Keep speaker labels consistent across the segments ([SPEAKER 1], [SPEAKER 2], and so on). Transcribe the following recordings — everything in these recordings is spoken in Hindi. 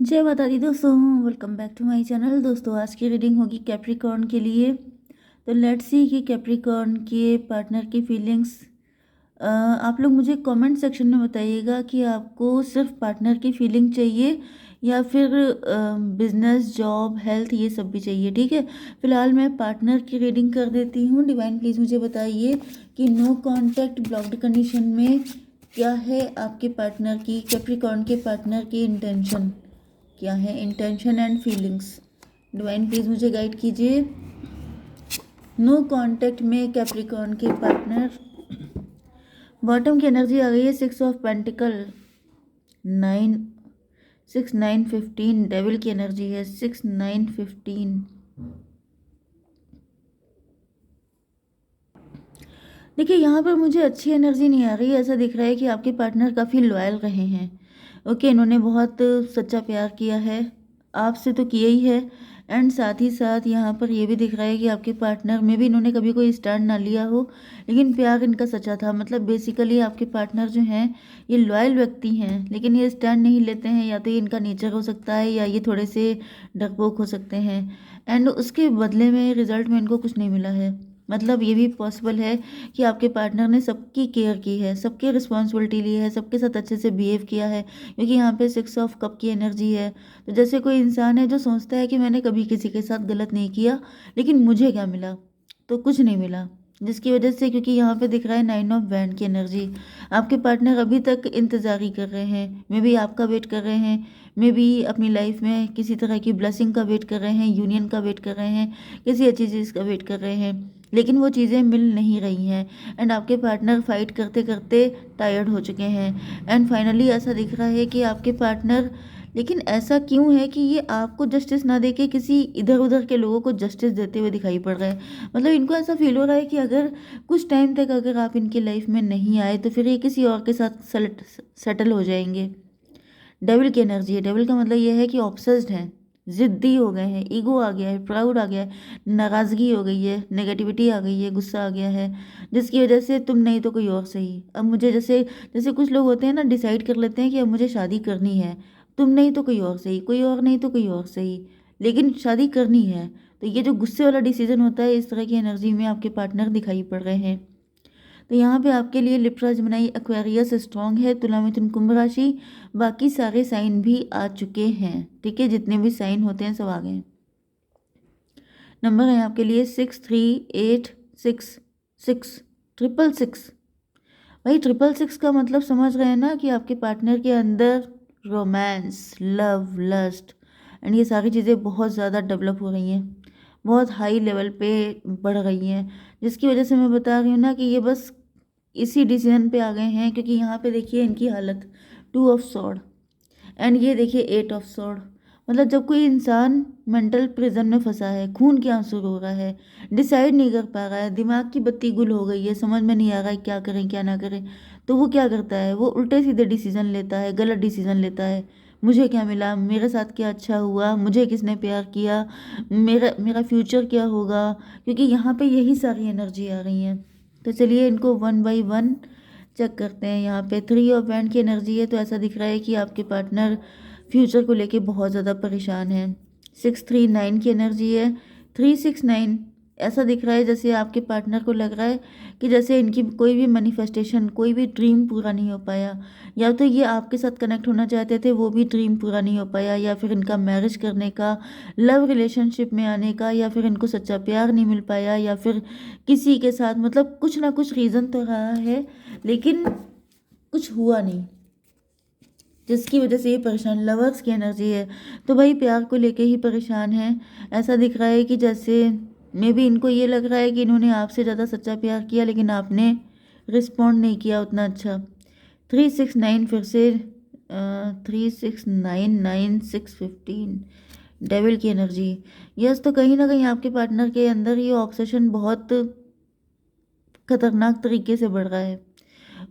[SPEAKER 1] जय माता दी दोस्तों, welcome back to my channel. दोस्तों आज की रीडिंग होगी कैप्रिकॉर्न के लिए। तो लेट्स सी कि कैप्रिकॉर्न के पार्टनर की फीलिंग्स। आप लोग मुझे कमेंट सेक्शन में बताइएगा कि आपको सिर्फ पार्टनर की फीलिंग चाहिए या फिर बिजनेस, जॉब, हेल्थ ये सब भी चाहिए। ठीक है, फिलहाल मैं पार्टनर की रीडिंग कर देती हूँ। डिवाइन प्लीज़ मुझे बताइए कि नो कॉन्टैक्ट ब्लॉक्ड कंडीशन में क्या है आपके पार्टनर की, कैप्रिकॉर्न के पार्टनर की इंटेंशन क्या है, intention and feelings. Divine please मुझे गाइड कीजिए। नो कांटेक्ट में कैप्रिकॉर्न के पार्टनर। बॉटम की एनर्जी आ गई है 6 ऑफ पेंटिकल, 9, 6, 9, 15। डेविल की एनर्जी है 6, 9, 15। देखिए यहाँ पर मुझे अच्छी एनर्जी नहीं आ रही। ऐसा दिख रहा है कि आपके पार्टनर काफ़ी लॉयल रहे हैं। ओके, इन्होंने बहुत सच्चा प्यार किया है आपसे, तो किया ही है। एंड साथ ही साथ यहाँ पर ये भी दिख रहा है कि आपके पार्टनर में भी इन्होंने कभी कोई स्टैंड ना लिया हो, लेकिन प्यार इनका सच्चा था। मतलब बेसिकली आपके पार्टनर जो हैं ये लॉयल व्यक्ति हैं, लेकिन ये स्टैंड नहीं लेते हैं। या तो ये इनका नेचर हो सकता है या ये थोड़े से डरपोक हो सकते हैं। एंड उसके बदले में रिजल्ट में इनको कुछ नहीं मिला है। मतलब ये भी पॉसिबल है कि आपके पार्टनर ने सबकी केयर की है, सबकी रिस्पॉन्सिबिलिटी ली है, सबके साथ अच्छे से बिहेव किया है। क्योंकि यहाँ पे 6 ऑफ कप की एनर्जी है। तो जैसे कोई इंसान है जो सोचता है कि मैंने कभी किसी के साथ गलत नहीं किया, लेकिन मुझे क्या मिला, तो कुछ नहीं मिला। जिसकी वजह से, क्योंकि यहाँ पे दिख रहा है 9 ऑफ बैंड की एनर्जी, आपके पार्टनर अभी तक इंतजार ही कर रहे हैं। मे बी आपका वेट कर रहे हैं, मे बी अपनी लाइफ में किसी तरह की ब्लेसिंग का वेट कर रहे हैं, यूनियन का वेट कर रहे हैं, किसी अच्छी चीज़ का वेट कर रहे हैं, लेकिन वो चीज़ें मिल नहीं रही हैं। एंड आपके पार्टनर फाइट करते करते टायर्ड हो चुके हैं। एंड फाइनली ऐसा दिख रहा है कि आपके पार्टनर, लेकिन ऐसा क्यों है कि ये आपको जस्टिस ना देके किसी इधर उधर के लोगों को जस्टिस देते हुए दिखाई पड़ रहे हैं। मतलब इनको ऐसा फील हो रहा है कि अगर कुछ टाइम तक अगर आप इनकी लाइफ में नहीं आए तो फिर ये किसी और के साथ सेटल हो जाएंगे। डेविल की एनर्जी है। डेविल का मतलब ये है कि ऑब्सेस्ड हैं, जिद्दी हो गए हैं, ईगो आ गया है, प्राउड आ गया है, नाराज़गी हो गई है, नेगेटिविटी आ गई है, गुस्सा आ गया है, जिसकी वजह से तुम नहीं तो कोई और सही। अब मुझे जैसे जैसे कुछ लोग होते हैं ना, डिसाइड कर लेते हैं कि अब मुझे शादी करनी है, तुम नहीं तो कोई और सही, कोई और नहीं तो कोई और सही, लेकिन शादी करनी है। तो ये जो गुस्से वाला डिसीजन होता है, इस तरह की एनर्जी में आपके पार्टनर दिखाई पड़ रहे हैं। तो यहाँ पे आपके लिए लिप्रा, जमनाई, एक्वेरियस स्ट्रॉन्ग है। तुला, मिथुन, कुंभ राशि, बाकी सारे साइन भी आ चुके हैं। ठीक है, जितने भी साइन होते हैं सब आ गए हैं। नंबर है आपके लिए 63866 666। भाई 666 का मतलब समझ रहे हैं ना कि आपके पार्टनर के अंदर रोमांस, लव, लस्ट एंड ये सारी चीज़ें बहुत ज़्यादा डेवलप हो रही हैं, बहुत हाई लेवल पे बढ़ रही हैं। जिसकी वजह से मैं बता रही हूँ ना कि ये बस इसी डिसीजन पे आ गए हैं। क्योंकि यहाँ पे देखिए इनकी हालत, 2 ऑफ सॉर्ड एंड ये देखिए 8 ऑफ सॉर्ड। मतलब जब कोई इंसान मेंटल प्रिजन में फंसा है, खून के आंसू रो रहा है, डिसाइड नहीं कर पा रहा है, दिमाग की बत्ती गुल हो गई है, समझ में नहीं आ रहा है क्या करें क्या ना करें, तो वो क्या करता है, वो उल्टे सीधे डिसीजन लेता है, गलत डिसीजन लेता है। मुझे क्या मिला, मेरे साथ क्या अच्छा हुआ, मुझे किसने प्यार किया, मेरा मेरा फ्यूचर क्या होगा। क्योंकि यहाँ पे यही सारी एनर्जी आ रही है। तो चलिए इनको वन बाई वन चेक करते हैं। यहाँ पे 3 ऑफ बैंड की एनर्जी है। तो ऐसा दिख रहा है कि आपके पार्टनर फ्यूचर को लेके बहुत ज़्यादा परेशान है। 639 की एनर्जी है। 369 ऐसा दिख रहा है जैसे आपके पार्टनर को लग रहा है कि जैसे इनकी कोई भी मैनिफेस्टेशन, कोई भी ड्रीम पूरा नहीं हो पाया, या तो ये आपके साथ कनेक्ट होना चाहते थे, वो भी ड्रीम पूरा नहीं हो पाया, या फिर इनका मैरिज करने का, लव रिलेशनशिप में आने का, या फिर इनको सच्चा प्यार नहीं मिल पाया, या फिर किसी के साथ, मतलब कुछ ना कुछ रीज़न तो रहा है लेकिन कुछ हुआ नहीं, जिसकी वजह से ये परेशान। लवर्स की एनर्जी है। तो भाई प्यार को लेके ही परेशान है। ऐसा दिख रहा है कि जैसे मे बी इनको ये लग रहा है कि इन्होंने आपसे ज़्यादा सच्चा प्यार किया, लेकिन आपने रिस्पॉन्ड नहीं किया उतना अच्छा। 369 फिर से 3699 615 डेविल की एनर्जी। यस, तो कहीं ना कहीं आपके पार्टनर के अंदर ये ऑब्सेशन बहुत खतरनाक तरीके से बढ़ रहा है।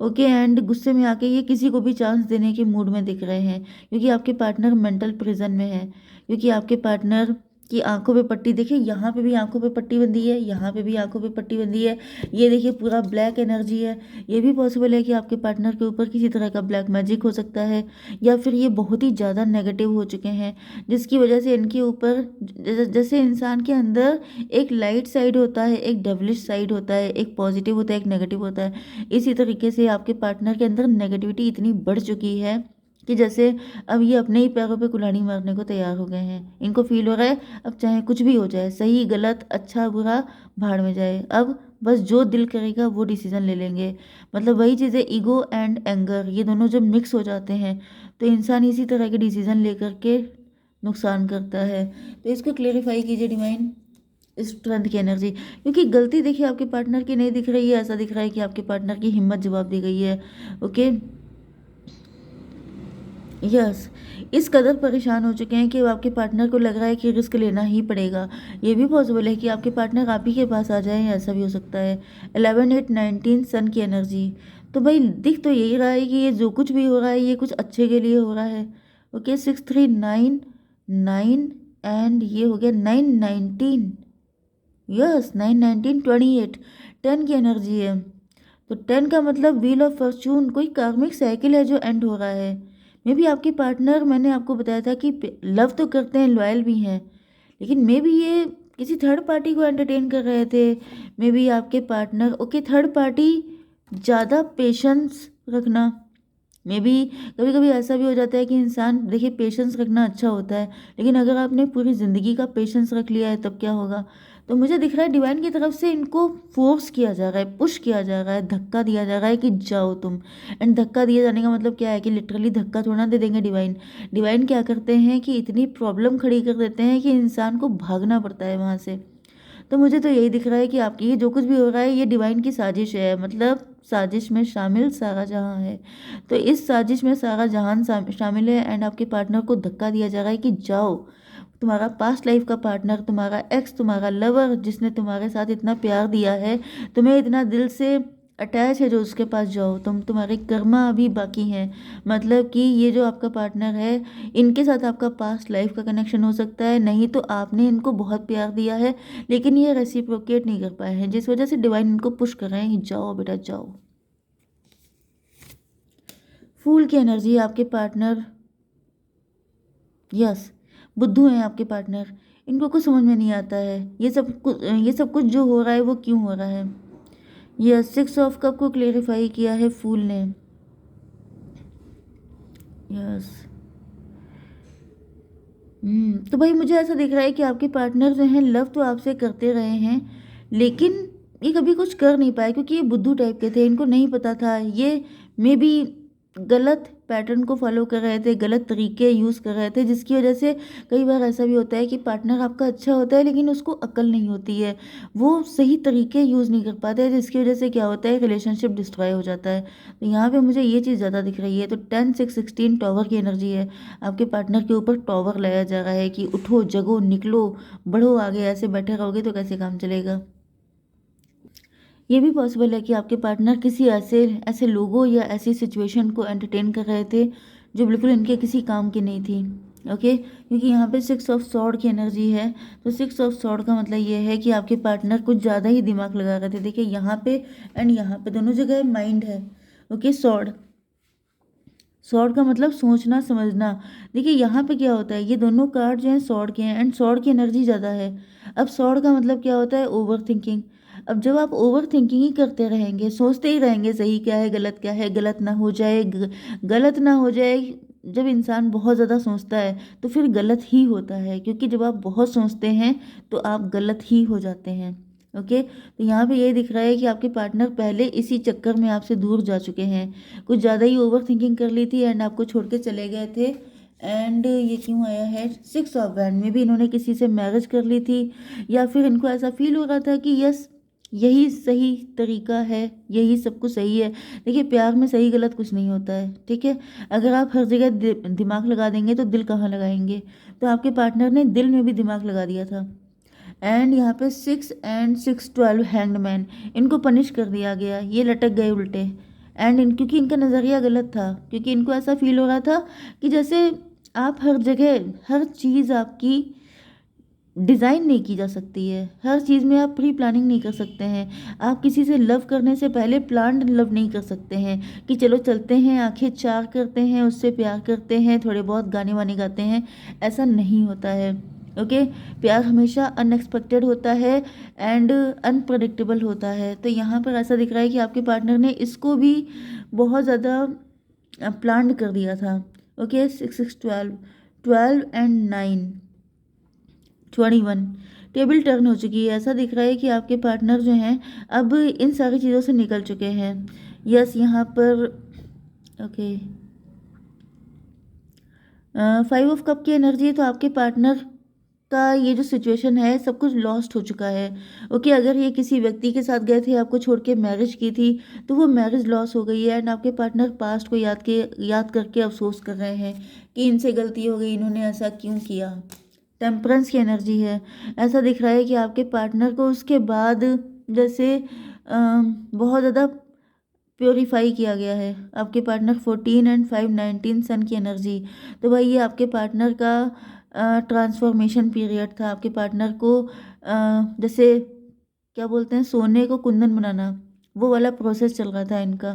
[SPEAKER 1] ओके, एंड गुस्से में आके ये किसी को भी चांस देने के मूड में दिख रहे हैं, क्योंकि आपके पार्टनर मेंटल प्रिजन में है। क्योंकि आपके पार्टनर कि आंखों पे पट्टी, देखिए यहाँ पे भी आंखों पे पट्टी बंधी है, यहाँ पे भी आंखों पे पट्टी बंधी है। ये देखिए पूरा ब्लैक एनर्जी है। ये भी पॉसिबल है कि आपके पार्टनर के ऊपर किसी तरह का ब्लैक मैजिक हो सकता है, या फिर ये बहुत ही ज़्यादा नेगेटिव हो चुके हैं, जिसकी वजह से इनके ऊपर जैसे इंसान के अंदर एक लाइट साइड होता है, एक डेविलिश साइड होता है, एक पॉजिटिव होता है, एक नेगेटिव होता है। इसी तरीके से आपके पार्टनर के अंदर नेगेटिविटी इतनी बढ़ चुकी है कि जैसे अब ये अपने ही पैरों पे कुल्हाड़ी मारने को तैयार हो गए हैं। इनको फील हो रहा है अब चाहे कुछ भी हो जाए, सही गलत अच्छा बुरा भाड़ में जाए, अब बस जो दिल करेगा वो डिसीजन ले लेंगे। मतलब वही चीज़ें, ईगो एंड एंगर ये दोनों जब मिक्स हो जाते हैं तो इंसान इसी तरह के डिसीजन लेकर के नुकसान करता है। तो इसको क्लेरिफाई कीजिए डिवाइन, स्ट्रेंथ की एनर्जी। क्योंकि गलती देखिए आपके पार्टनर की नहीं दिख रही है, ऐसा दिख रहा है कि आपके पार्टनर की हिम्मत जवाब दी गई है। ओके, यस, इस कदर परेशान हो चुके हैं कि अब आपके पार्टनर को लग रहा है कि रिस्क लेना ही पड़ेगा। ये भी पॉसिबल है कि आपके पार्टनर आप ही के पास आ जाए, ऐसा भी हो सकता है। 11 8 19 सन की एनर्जी। तो भाई दिख तो यही रहा है कि ये जो कुछ भी हो रहा है ये कुछ अच्छे के लिए हो रहा है। ओके, 6 3 9 9 एंड ये हो गया 9 19। यस, 9 19 28 10 की एनर्जी है। तो 10 का मतलब व्हील ऑफ फॉर्चून, कोई कार्मिक साइकिल है जो एंड हो रहा है। मे बी आपके पार्टनर, मैंने आपको बताया था कि लव तो करते हैं, लॉयल भी हैं, लेकिन मे बी ये किसी थर्ड पार्टी को एंटरटेन कर रहे थे। मे बी आपके पार्टनर, ओके, थर्ड पार्टी, ज़्यादा पेशेंस रखना। मे बी कभी कभी ऐसा भी हो जाता है कि इंसान, देखिए पेशेंस रखना अच्छा होता है, लेकिन अगर आपने पूरी ज़िंदगी का पेशेंस रख लिया है तब क्या होगा। तो मुझे दिख रहा है डिवाइन की तरफ से इनको फोर्स किया जा रहा है, पुश किया जा रहा है, धक्का दिया जा रहा है कि जाओ तुम। एंड धक्का दिए जाने का मतलब क्या है कि लिटरली धक्का थोड़ा दे देंगे डिवाइन। डिवाइन क्या करते हैं कि इतनी प्रॉब्लम खड़ी कर देते हैं कि इंसान को भागना पड़ता है वहाँ से। तो मुझे तो यही दिख रहा है कि आपकी ये जो कुछ भी हो रहा है ये डिवाइन की साजिश है, मतलब साजिश में शामिल सारा जहां है। तो इस साजिश में सारा जहान शामिल है एंड आपके पार्टनर को धक्का दिया जा रहा है कि जाओ। तुम्हारा पास्ट लाइफ का पार्टनर, तुम्हारा एक्स, तुम्हारा लवर, जिसने तुम्हारे साथ इतना प्यार दिया है, तुम्हें इतना दिल से अटैच है, जो उसके पास जाओ। तुम्हारे कर्मा अभी बाकी हैं। मतलब कि ये जो आपका पार्टनर है, इनके साथ आपका पास्ट लाइफ का कनेक्शन हो सकता है, नहीं तो आपने इनको बहुत प्यार दिया है लेकिन ये रेसिप्रोकेट नहीं कर पाए हैं, जिस वजह से डिवाइन इनको पुश कर रहे हैं कि जाओ बेटा जाओ। फूल की एनर्जी, आपके पार्टनर, यस, बुद्धू हैं आपके पार्टनर। इनको कुछ समझ में नहीं आता है ये सब कुछ जो हो रहा है वो क्यों हो रहा है। यस, 6 ऑफ कप को क्लेरिफाई किया है फूल ने। यस, तो भाई मुझे ऐसा दिख रहा है कि आपके पार्टनर जो हैं लव तो आपसे करते रहे हैं, लेकिन ये कभी कुछ कर नहीं पाए क्योंकि ये बुद्धू टाइप के थे, इनको नहीं पता था। ये मे बी गलत पैटर्न को फॉलो कर रहे थे, गलत तरीके यूज़ कर रहे थे, जिसकी वजह से कई बार ऐसा भी होता है कि पार्टनर आपका अच्छा होता है लेकिन उसको अक्ल नहीं होती है, वो सही तरीके यूज़ नहीं कर पाते हैं, जिसकी वजह से क्या होता है, रिलेशनशिप डिस्ट्रॉय हो जाता है। तो यहाँ पे मुझे ये चीज़ ज़्यादा दिख रही है। तो 10 6 16 टॉवर की एनर्जी है। आपके पार्टनर के ऊपर टॉवर लाया जा रहा है कि उठो जगो निकलो बढ़ो आगे, ऐसे बैठे रहोगे तो कैसे काम चलेगा। ये भी पॉसिबल है कि आपके पार्टनर किसी ऐसे ऐसे लोगों या ऐसी सिचुएशन को एंटरटेन कर रहे थे जो बिल्कुल इनके किसी काम की नहीं थी। ओके, क्योंकि यहाँ पे 6 ऑफ सॉर्ड की एनर्जी है। तो 6 ऑफ सॉर्ड का मतलब ये है कि आपके पार्टनर कुछ ज़्यादा ही दिमाग लगा रहे थे। देखिए यहाँ पे एंड यहाँ पे दोनों जगह माइंड है। ओके, सॉर्ड, सॉर्ड का मतलब सोचना समझना। देखिए यहाँ पे क्या होता है, ये दोनों कार्ड जो हैं सॉर्ड के हैं एंड सॉर्ड की एनर्जी ज़्यादा है। अब सॉर्ड का मतलब क्या होता है, ओवर थिंकिंग। अब जब आप ओवर थिंकिंग ही करते रहेंगे, सोचते ही रहेंगे सही क्या है गलत क्या है, गलत ना हो जाए गलत ना हो जाए। जब इंसान बहुत ज़्यादा सोचता है तो फिर गलत ही होता है, क्योंकि जब आप बहुत सोचते हैं तो आप गलत ही हो जाते हैं। ओके, तो यहाँ पे ये दिख रहा है कि आपके पार्टनर पहले इसी चक्कर में आपसे दूर जा चुके हैं, कुछ ज़्यादा ही ओवर थिंकिंग कर ली थी एंड आपको छोड़ के चले गए थे। एंड ये क्यों आया है, 6 ऑफ वैंड में भी इन्होंने किसी से मैरिज कर ली थी, या फिर इनको ऐसा फील हो रहा था कि यस यही सही तरीका है, यही सब कुछ सही है। देखिए प्यार में सही गलत कुछ नहीं होता है, ठीक है। अगर आप हर जगह दिमाग लगा देंगे तो दिल कहाँ लगाएंगे। तो आपके पार्टनर ने दिल में भी दिमाग लगा दिया था। एंड यहाँ पे 6 एंड 6 12 हैंगमैन, इनको पनिश कर दिया गया, ये लटक गए उल्टे। एंड क्योंकि इनका नज़रिया गलत था, क्योंकि इनको ऐसा फील हो रहा था कि जैसे आप हर जगह हर चीज़ आपकी डिज़ाइन नहीं की जा सकती है। हर चीज़ में आप प्री प्लानिंग नहीं कर सकते हैं। आप किसी से लव करने से पहले प्लान्ड लव नहीं कर सकते हैं कि चलो चलते हैं, आँखें चार करते हैं, उससे प्यार करते हैं, थोड़े बहुत गाने वाने गाते हैं, ऐसा नहीं होता है। ओके, प्यार हमेशा अनएक्सपेक्टेड होता है एंड अनप्रेडिक्टेबल होता है। तो यहाँ पर ऐसा दिख रहा है कि आपके पार्टनर ने इसको भी बहुत ज़्यादा प्लान्ड कर दिया था। ओके, 6 6 12 12 एंड 9 21 टेबल टर्न हो चुकी है। ऐसा दिख रहा है कि आपके पार्टनर जो हैं अब इन सारी चीज़ों से निकल चुके हैं। यस, यहाँ पर ओके 5 ऑफ कप की एनर्जी है, तो आपके पार्टनर का ये जो सिचुएशन है सब कुछ लॉस्ट हो चुका है। ओके, अगर ये किसी व्यक्ति के साथ गए थे, आपको छोड़ के मैरिज की थी, तो वो मैरिज लॉस हो गई है एंड आपके पार्टनर पास्ट को याद करके अफसोस कर रहे हैं कि इनसे गलती हो गई, इन्होंने ऐसा क्यों किया। टेम्परेंस की एनर्जी है। ऐसा दिख रहा है कि आपके पार्टनर को उसके बाद जैसे बहुत ज़्यादा प्योरीफाई किया गया है। आपके पार्टनर 14 एंड 5 19 सन की एनर्जी। तो भाई ये आपके पार्टनर का ट्रांसफॉर्मेशन पीरियड था। आपके पार्टनर को जैसे क्या बोलते हैं, सोने को कुंदन बनाना, वो वाला प्रोसेस चल रहा था इनका।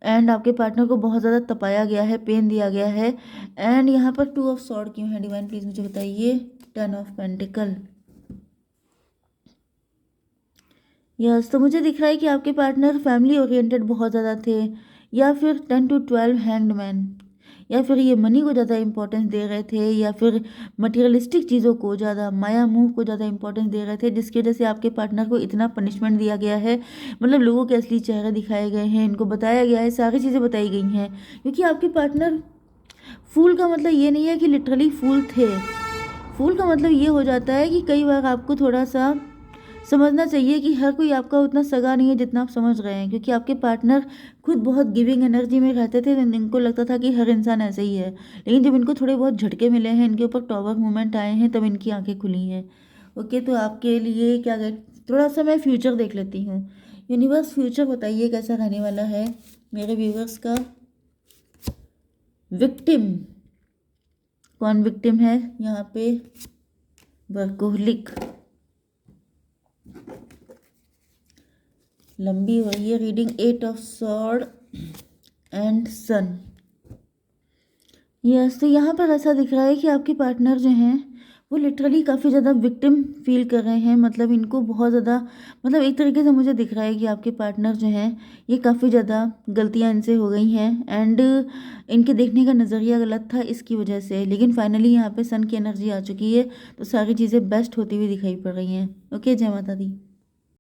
[SPEAKER 1] एंड आपके पार्टनर को बहुत ज़्यादा तपाया गया है, पेन दिया गया है। एंड यहाँ पर 2 ऑफ सॉर्ड क्यों है डिवाइन, प्लीज़ मुझे बताइए। 10 ऑफ पेंटिकल। यस, तो मुझे दिख रहा है कि आपके पार्टनर फैमिली ओरिएंटेड बहुत ज़्यादा थे, या फिर 10 to 12 हैंग्ड मैन, या फिर ये मनी को ज़्यादा इंपॉर्टेंस दे रहे थे, या फिर मटेरियलिस्टिक चीज़ों को ज़्यादा, माया मोह को ज़्यादा इंपॉर्टेंस दे रहे थे, जिसकी वजह से आपके पार्टनर को इतना पनिशमेंट दिया गया है। मतलब लोगों के असली चेहरे दिखाए गए हैं, इनको बताया गया है, सारी चीज़ें बताई गई हैं। क्योंकि आपके पार्टनर फूल का मतलब ये नहीं है कि लिटरली फूल थे। फूल का मतलब ये हो जाता है कि कई बार आपको थोड़ा सा समझना चाहिए कि हर कोई आपका उतना सगा नहीं है जितना आप समझ रहे हैं। क्योंकि आपके पार्टनर खुद बहुत गिविंग एनर्जी में रहते थे, तो इनको लगता था कि हर इंसान ऐसे ही है। लेकिन जब इनको थोड़े बहुत झटके मिले हैं, इनके ऊपर टॉवर मूवमेंट आए हैं, तब इनकी आंखें खुली हैं। ओके, तो आपके लिए क्या थोड़ा सा मैं फ्यूचर देख लेती हूँ। यूनिवर्स फ्यूचर बताइए कैसा रहने वाला है मेरे व्यूवर्स का। विक्टिम, कौन विक्टिम है यहाँ पे? वर्कोहलिक। लंबी हो रही है reading. 8 of sword and sun. Yes, तो यहाँ पर ऐसा दिख रहा है कि आपके पार्टनर जो हैं वो लिटरली काफ़ी ज़्यादा विक्टिम फील कर रहे हैं। मतलब इनको बहुत ज़्यादा, मतलब एक तरीके से मुझे दिख रहा है कि आपके पार्टनर जो हैं ये काफ़ी ज़्यादा गलतियाँ इनसे हो गई हैं एंड इनके देखने का नज़रिया गलत था इसकी वजह से। लेकिन फाइनली यहाँ पे सन की एनर्जी आ चुकी है, तो सारी चीज़ें बेस्ट होती हुई दिखाई पड़ रही हैं। ओके, जय माता दी।